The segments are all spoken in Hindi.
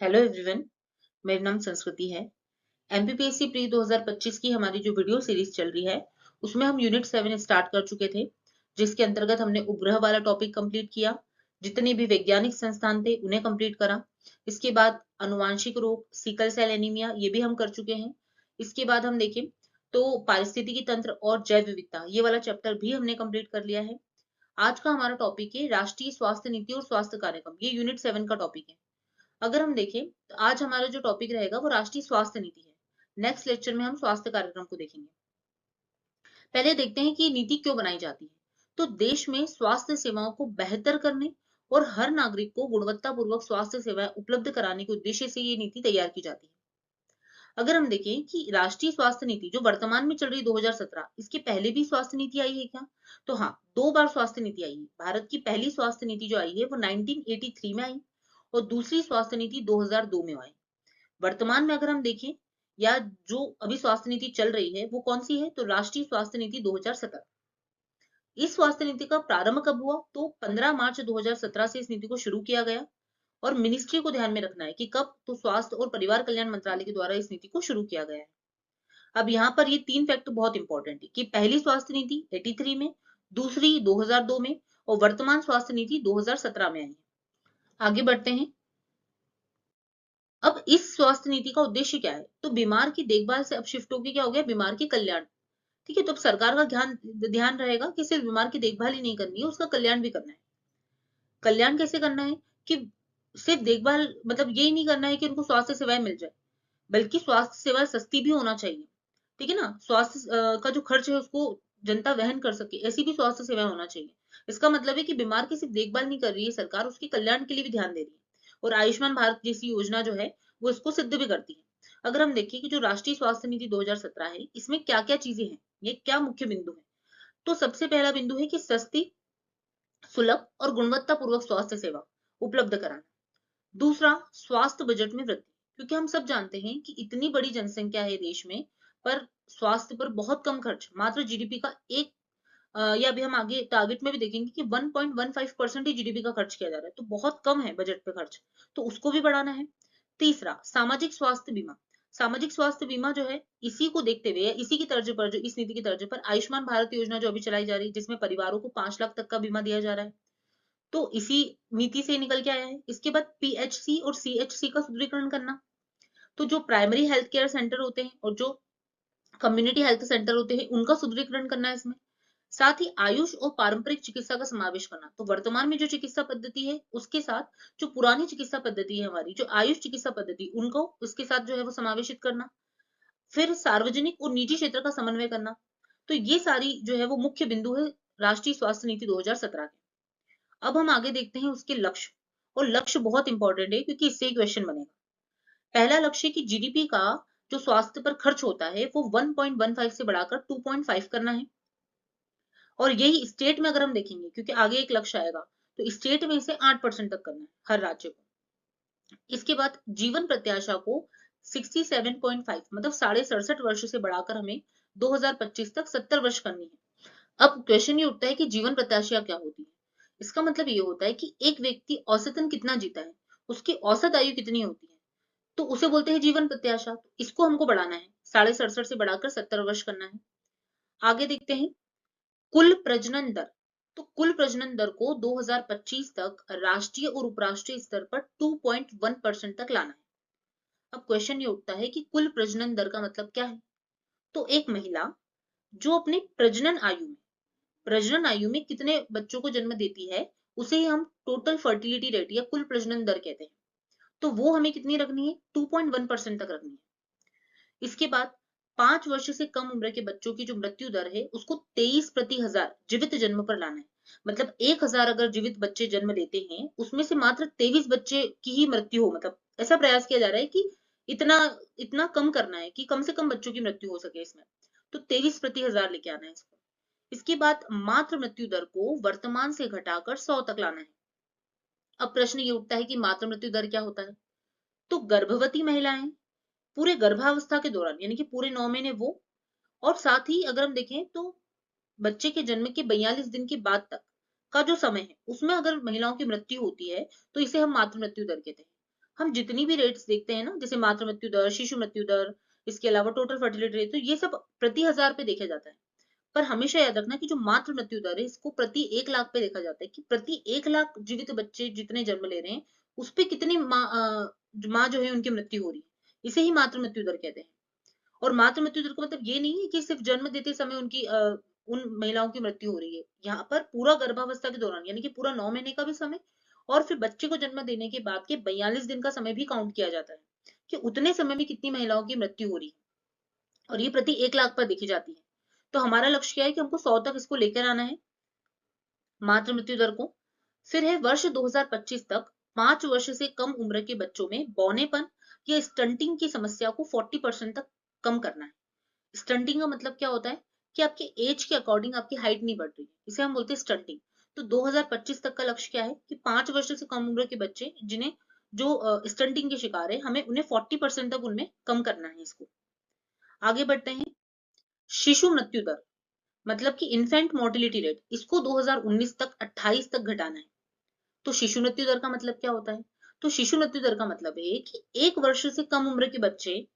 Hello everyone. मेरा नाम संस्कृति है। एमपीपीएससी प्री 2025 की हमारी जो वीडियो सीरीज चल रही है उसमें हम यूनिट 7 स्टार्ट कर चुके थे, जिसके अंतर्गत हमने उपग्रह वाला टॉपिक कंप्लीट किया। जितने भी वैज्ञानिक संस्थान थे उन्हें कंप्लीट करा। इसके बाद अनुवांशिक रोग, सिकल सेल एनीमिया, ये भी हम कर चुके हैं। इसके बाद हम देखें तो पारिस्थितिकी तंत्र और जैव विविधता, ये वाला चैप्टर भी हमने कंप्लीट कर लिया है। आज का हमारा टॉपिक है राष्ट्रीय स्वास्थ्य नीति और स्वास्थ्य कार्यक्रम। ये यूनिट 7 का टॉपिक है। अगर हम देखें तो आज हमारा जो टॉपिक रहेगा वो राष्ट्रीय स्वास्थ्य नीति है। नेक्स्ट लेक्चर में हम स्वास्थ्य कार्यक्रम को देखेंगे। पहले देखते हैं कि नीति क्यों बनाई जाती है। तो देश में स्वास्थ्य सेवाओं को बेहतर करने और हर नागरिक को गुणवत्तापूर्वक स्वास्थ्य सेवाएं उपलब्ध कराने के उद्देश्य से ये नीति तैयार की जाती है। अगर हम देखें कि राष्ट्रीय स्वास्थ्य नीति जो वर्तमान में चल रही 2017, इसके पहले भी स्वास्थ्य नीति आई है क्या? तो हाँ, 2 बार स्वास्थ्य नीति आई है। भारत की पहली स्वास्थ्य नीति जो आई है वो 1983 में आई और दूसरी स्वास्थ्य नीति 2002 में आई। वर्तमान में अगर हम देखें या जो अभी स्वास्थ्य नीति चल रही है वो कौन सी है? तो राष्ट्रीय स्वास्थ्य नीति 2017। इस स्वास्थ्य नीति का प्रारंभ कब हुआ? तो 15 मार्च 2017 से इस नीति को शुरू किया गया। और मिनिस्ट्री को ध्यान में रखना है कि कब, तो स्वास्थ्य और परिवार कल्याण मंत्रालय के द्वारा इस नीति को शुरू किया गया है। अब यहाँ पर ये 3 फैक्ट बहुत इंपॉर्टेंट है कि पहली स्वास्थ्य नीति 83 में, दूसरी 2002 में और वर्तमान स्वास्थ्य नीति 2017 में आई है। आगे बढ़ते हैं। अब इस स्वास्थ्य नीति का उद्देश्य क्या है? तो बीमार की देखभाल से अब शिफ्ट होके क्या हो गया, बीमार की कल्याण। ठीक है, तो अब सरकार का ध्यान ध्यान रहेगा कि सिर्फ बीमार की देखभाल ही नहीं करनी है, उसका कल्याण भी करना है। कल्याण कैसे करना है कि सिर्फ देखभाल, मतलब यही नहीं करना है कि उनको स्वास्थ्य सेवाएं मिल जाए, बल्कि स्वास्थ्य सेवाएं सस्ती भी होना चाहिए। ठीक है ना, स्वास्थ्य का जो खर्च है उसको जनता वहन कर सके, ऐसी भी स्वास्थ्य सेवाएं होना चाहिए। इसका मतलब है कि बीमार की सिर्फ देखभाल नहीं कर रही है सरकार, उसके कल्याण के लिए भी ध्यान दे रही है। और आयुष्मान भारत जैसी योजना जो है वो इसको सिद्ध भी करती है। अगर हम देखें कि जो राष्ट्रीय स्वास्थ्य नीति 2017 है, इसमें क्या क्या चीजें हैं, ये क्या मुख्य बिंदु है। तो सबसे पहला बिंदु है कि सस्ती, सुलभ और गुणवत्तापूर्वक स्वास्थ्य सेवा उपलब्ध कराना। दूसरा, स्वास्थ्य बजट में वृद्धि, क्योंकि हम सब जानते हैं कि इतनी बड़ी जनसंख्या है देश में, पर स्वास्थ्य पर बहुत कम खर्च, मात्र जीडीपी का एक या अभी हम आगे टारगेट में भी देखेंगे कि 1.15% ही जीडीपी का खर्च किया जा रहा है, तो बहुत कम है बजट पे खर्च, तो उसको भी बढ़ाना है। तीसरा, सामाजिक स्वास्थ्य बीमा। सामाजिक स्वास्थ्य बीमा जो है, इसी को देखते हुए या इसी की तर्ज पर, जो इस नीति की तर्ज पर आयुष्मान भारत योजना जो अभी चलाई जा रही है, जिसमें परिवारों को 5 लाख तक का बीमा दिया जा रहा है, तो इसी नीति से निकल के आया है। इसके बाद पीएचसी और सीएचसी का सुदृढ़ीकरण करना। तो जो प्राइमरी हेल्थ केयर सेंटर होते हैं और जो कम्युनिटी हेल्थ सेंटर होते हैं, उनका सुदृढ़ीकरण करना है इसमें। साथ ही आयुष और पारंपरिक चिकित्सा का समावेश करना। तो वर्तमान में जो चिकित्सा पद्धति है उसके साथ जो पुरानी चिकित्सा पद्धति है हमारी, जो आयुष चिकित्सा पद्धति, उनको उसके साथ जो है वो समावेशित करना। फिर सार्वजनिक और निजी क्षेत्र का समन्वय करना। तो ये सारी जो है वो मुख्य बिंदु है राष्ट्रीय स्वास्थ्य नीति 2017 के। अब हम आगे देखते हैं उसके लक्ष्य। और लक्ष्य बहुत इंपॉर्टेंट है क्योंकि इससे ही क्वेश्चन बनेगा। पहला लक्ष्य कि जीडीपी का जो स्वास्थ्य पर खर्च होता है वो 1.15 से बढ़ाकर 2.5 करना है। और यही स्टेट में अगर हम देखेंगे, क्योंकि आगे एक लक्ष्य आएगा, तो स्टेट में इसे 8% तक करना है हर राज्य को। इसके बाद जीवन प्रत्याशा को 67.5, मतलब 67.5 वर्ष से बढ़ाकर हमें 2025 तक 70 वर्ष करनी है। अब क्वेश्चन ये उठता है कि जीवन प्रत्याशा क्या होती है। इसका मतलब ये होता है कि एक व्यक्ति औसतन कितना जीता है, उसकी औसत आयु कितनी होती है, तो उसे बोलते हैं जीवन प्रत्याशा। तो इसको हमको बढ़ाना है, 67.5 से बढ़ाकर 70 वर्ष करना है। आगे देखते हैं कुल प्रजनन दर। तो कुल प्रजनन दर को 2025 तक राष्ट्रीय और उपराष्ट्रीय स्तर पर 2.1% तक लाना है। अब क्वेश्चन ये उठता है कि कुल प्रजनन दर का मतलब क्या है। तो एक महिला जो अपने प्रजनन आयु में कितने बच्चों को जन्म देती है, उसे ही हम टोटल फर्टिलिटी रेट या कुल प्रजनन दर कहते हैं। तो वो हमें कितनी रखनी है, 2.1% तक रखनी है। इसके बाद 5 वर्ष से कम उम्र के बच्चों की जो मृत्यु दर है उसको 23 प्रति हजार जीवित जन्म पर लाना है। मतलब 1000 अगर जीवित बच्चे जन्म लेते हैं, उसमें से मात्र 23 बच्चे की ही मृत्यु हो, मतलब ऐसा प्रयास किया जा रहा है कि इतना इतना कम करना है कि कम से कम बच्चों की मृत्यु हो सके इसमें। तो 23 प्रति हजार लेके आना है इसको। इसके बाद मातृ मृत्यु दर को वर्तमान से घटाकर 100 तक लाना है। अब प्रश्न ये उठता है कि मातृ मृत्यु दर क्या होता है। तो गर्भवती महिलाएं पूरे गर्भावस्था के दौरान, यानी कि पूरे 9 महीने वो, और साथ ही अगर हम देखें तो बच्चे के जन्म के 42 दिन के बाद तक का जो समय है, उसमें अगर महिलाओं की मृत्यु होती है तो इसे हम मातृ मृत्यु दर कहते हैं। हम जितनी भी रेट्स देखते हैं ना, जैसे मातृ मृत्यु दर, शिशु मृत्यु दर, इसके अलावा टोटल फर्टिलिटी रेट, तो ये सब प्रति हजार पे देखा जाता है। पर हमेशा याद रखना कि जो मातृ मृत्यु दर है, इसको प्रति 1 लाख पे देखा जाता है कि प्रति 1 लाख जीवित बच्चे जितने जन्म ले रहे हैं, उस पे कितनी माँ जो है उनकी मृत्यु हो रही है। इसे ही मातृ मृत्यु दर कहते हैं। और मातृ मृत्यु दर का मतलब ये नहीं है कि सिर्फ जन्म देते समय उनकी उन महिलाओं की मृत्यु हो रही है। यहाँ पर पूरा गर्भावस्था के दौरान, यानी कि पूरा 9 महीने का भी समय, और फिर बच्चे को जन्म देने के बाद के 42 दिन का समय भी काउंट किया जाता है कि उतने समय में कितनी महिलाओं की मृत्यु हो रही है, और ये प्रति 1 लाख पर देखी जाती है। तो हमारा लक्ष्य क्या है कि हमको 100 तक इसको लेकर आना है, मातृ मृत्यु दर को। फिर है वर्ष 2025 तक 5 वर्ष से कम उम्र के बच्चों में बौनेपन या स्टंटिंग की समस्या को 40% तक कम करना है। स्टंटिंग का मतलब क्या होता है कि आपके एज के अकॉर्डिंग आपकी हाइट नहीं बढ़ रही है, इसे हम बोलते हैं स्टंटिंग। तो 2025 तक का लक्ष्य क्या है कि 5 वर्ष से कम उम्र के बच्चे जिन्हें जो स्टंटिंग के शिकार है, हमें उन्हें 40% तक उनमें कम करना है इसको। आगे बढ़ते हैं। शिशु मृत्यु दर मतलब कि इन्फेंट मोर्टिलिटी रेट, इसको 2019 तक 28 तक घटाना है। तो शिशु मृत्यु दर का मतलब क्या होता है? तो शिशु मृत्यु दर का मतलब है कि 1 वर्ष से कम उम्र के बच्चे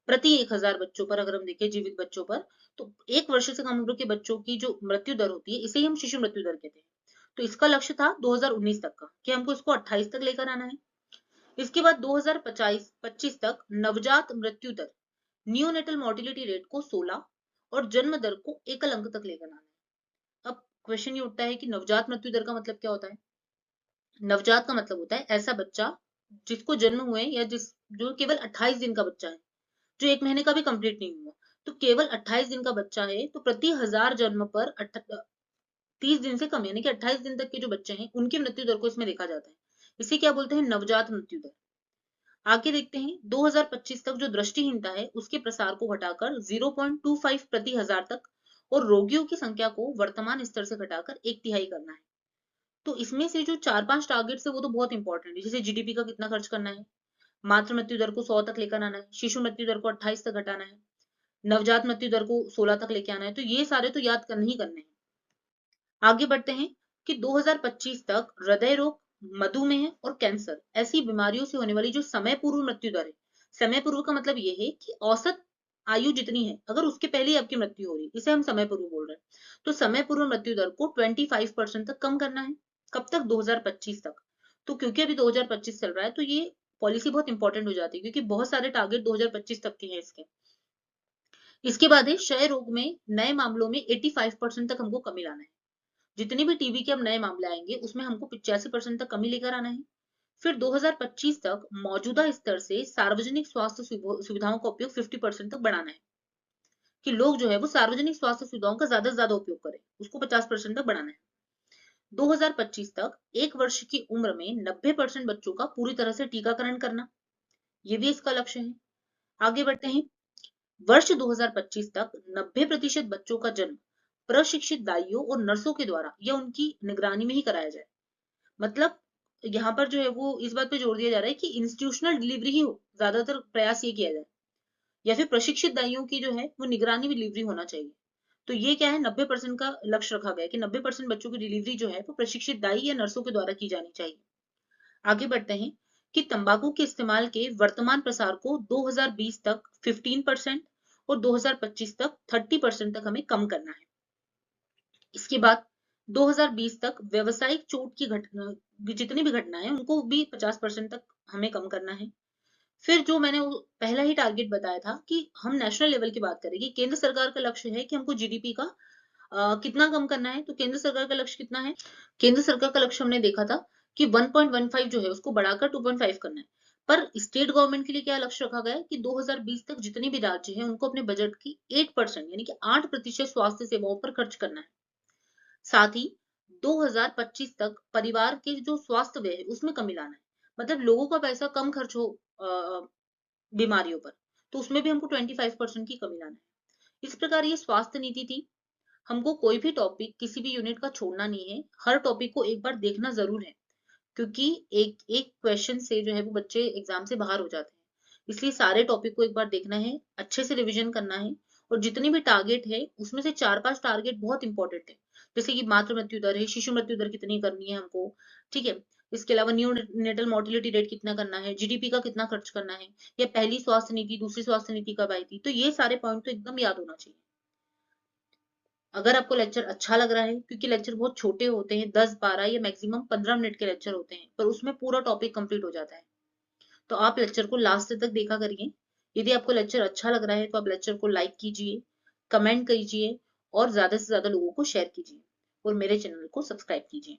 प्रति 1,000 बच्चों पर, अगर हम देखें जीवित बच्चों पर, तो 1 वर्ष से कम उम्र के बच्चों की जो मृत्यु दर होती है, इसे ही हम शिशु मृत्यु दर कहते हैं। तो इसका लक्ष्य था 2019 तक का कि हमको इसको 28 तक लेकर आना है। इसके बाद 2025 तक नवजात मृत्यु दर, नियोनेटल मोर्टिलिटी रेट को 16 और जन्म दर को एकल अंक तक लेकर आना है। अब क्वेश्चन ये उठता है कि नवजात मृत्यु दर का मतलब क्या होता है? नवजात का मतलब होता है ऐसा बच्चा जिसको जन्म हुए या जिस जो केवल 28 दिन का बच्चा है, जो 1 महीने का भी कंप्लीट नहीं हुआ। तो केवल 28 दिन का बच्चा है, तो प्रति 1000 जन्म पर 30 दिन से कम, यानी कि 28 दिन तक के जो बच्चे हैं, उनकी मृत्यु दर को इसमें देखा जाता है। इसे क्या बोलते हैं? नवजात मृत्यु दर। आगे देखते हैं 2025 तक जो दृष्टिहीनता है, उसके प्रसार को घटाकर 0.25 प्रति 1000 तक, और रोगियों की संख्या को वर्तमान स्तर से घटाकर 1/3 करना है। तो इसमें से जो 4-5 टारगेट्स है, वो तो बहुत इंपॉर्टेंट है, जैसे जीडीपी का कितना खर्च करना है, मातृ मृत्यु दर को 100 तक लेकर आना है, शिशु मृत्यु दर को 28 तक घटाना है, नवजात मृत्यु दर को 16 तक लेके आना है। तो ये सारे तो याद करने ही करने हैं। आगे बढ़ते हैं कि 2025 तक हृदय रोग, मधुमेह और कैंसर ऐसी बीमारियों से होने वाली जो समय पूर्व मृत्यु दर है, समय पूर्व का मतलब ये है कि औसत आयु जितनी है, अगर उसके पहले ही आपकी मृत्यु हो रही, इसे हम समय पूर्व बोल रहे हैं। तो समय पूर्व मृत्यु दर को 25% तक कम करना है। कब तक? 2025 तक। तो क्योंकि अभी 2025 चल रहा है, तो ये पॉलिसी बहुत इंपॉर्टेंट हो जाती है, क्योंकि बहुत सारे टारगेट 2025 तक के हैं इसके। इसके बाद है क्षय रोग में नए मामलों में 85% तक हमको कमी लाना है। जितनी भी टीबी के अब नए मामले आएंगे, उसमें हमको 85% तक कमी लेकर आना है। फिर 2025 तक मौजूदा स्तर से सार्वजनिक स्वास्थ्य सुविधाओं का उपयोग 50% तक बढ़ाना है, कि लोग जो है वो सार्वजनिक स्वास्थ्य सुविधाओं का ज्यादा से ज्यादा उपयोग करें, उसको 50% तक बढ़ाना है। 2025 तक 1 वर्ष की उम्र में 90% बच्चों का पूरी तरह से टीकाकरण करना, ये भी इसका लक्ष्य है। आगे बढ़ते हैं। वर्ष 2025 तक 90% बच्चों का जन्म प्रशिक्षित दाइयों और नर्सों के द्वारा या उनकी निगरानी में ही कराया जाए। मतलब यहाँ पर जो है वो इस बात पे जोर दिया जा रहा है कि इंस्टीट्यूशनल डिलीवरी ही हो, ज्यादातर प्रयास ये किया जाए, या फिर प्रशिक्षित दाइयों की जो है वो निगरानी में डिलीवरी होना चाहिए। तो ये क्या है, 90% का लक्ष्य रखा गया है कि 90% बच्चों की डिलीवरी जो है वो प्रशिक्षित दाई या नर्सों के द्वारा की जानी चाहिए। आगे बढ़ते हैं कि तंबाकू के इस्तेमाल के वर्तमान प्रसार को 2020 तक 15% और 2025 तक 30% तक हमें कम करना है। इसके बाद 2020 तक व्यवसायिक चोट की घटना, जितनी भी घटनाएं हैं, उनको भी 50% तक हमें कम करना है। फिर जो मैंने पहला ही टारगेट बताया था कि हम नेशनल लेवल की बात करेंगे, केंद्र सरकार का लक्ष्य है कि हमको जीडीपी का कितना कम करना है। तो केंद्र सरकार का लक्ष्य कितना है? केंद्र सरकार का लक्ष्य हमने देखा था कि 1.15 जो है उसको बढ़ाकर 2.5 करना है। पर स्टेट गवर्नमेंट के लिए क्या लक्ष्य रखा गया है कि 2020 तक जितने भी राज्य हैं, उनको अपने बजट की 8% यानी कि 8% स्वास्थ्य सेवाओं पर खर्च करना है। साथ ही 2025 तक परिवार के जो स्वास्थ्य व्यय है उसमें कमी लाना है। मतलब लोगों का पैसा कम खर्च हो बीमारियों पर, तो उसमें भी हमको 25% की कमी लाना है। इस प्रकार ये स्वास्थ्य नीति थी। हमको कोई भी टॉपिक किसी भी यूनिट का छोड़ना नहीं है, हर टॉपिक को एक बार देखना जरूर है, क्योंकि एक एक क्वेश्चन से जो है वो बच्चे एग्जाम से बाहर हो जाते हैं। इसलिए सारे टॉपिक को एक बार देखना है, अच्छे से रिवीजन करना है, और जितनी भी टारगेट है उसमें से 4-5 टारगेट बहुत इंपॉर्टेंट है, जैसे कि मातृ मृत्यु दर है, शिशु मृत्यु दर कितनी करनी है हमको, ठीक है। इसके अलावा न्यू नेटल मोर्टिलिटी रेट कितना करना है, जीडीपी का कितना खर्च करना है, या पहली स्वास्थ्य नीति दूसरी स्वास्थ्य नीति कब आई थी, तो ये सारे पॉइंट तो एकदम याद होना चाहिए। अगर आपको लेक्चर अच्छा लग रहा है, क्योंकि लेक्चर बहुत छोटे होते हैं, 10-12 या मैक्सिमम 15 मिनट के लेक्चर होते हैं, पर उसमें पूरा टॉपिक कंप्लीट हो जाता है, तो आप लेक्चर को लास्ट तक देखा करिए। यदि आपको लेक्चर अच्छा लग रहा है तो आप लेक्चर को लाइक कीजिए, कमेंट कीजिए और ज्यादा से ज्यादा लोगों को शेयर कीजिए और मेरे चैनल को सब्सक्राइब कीजिए।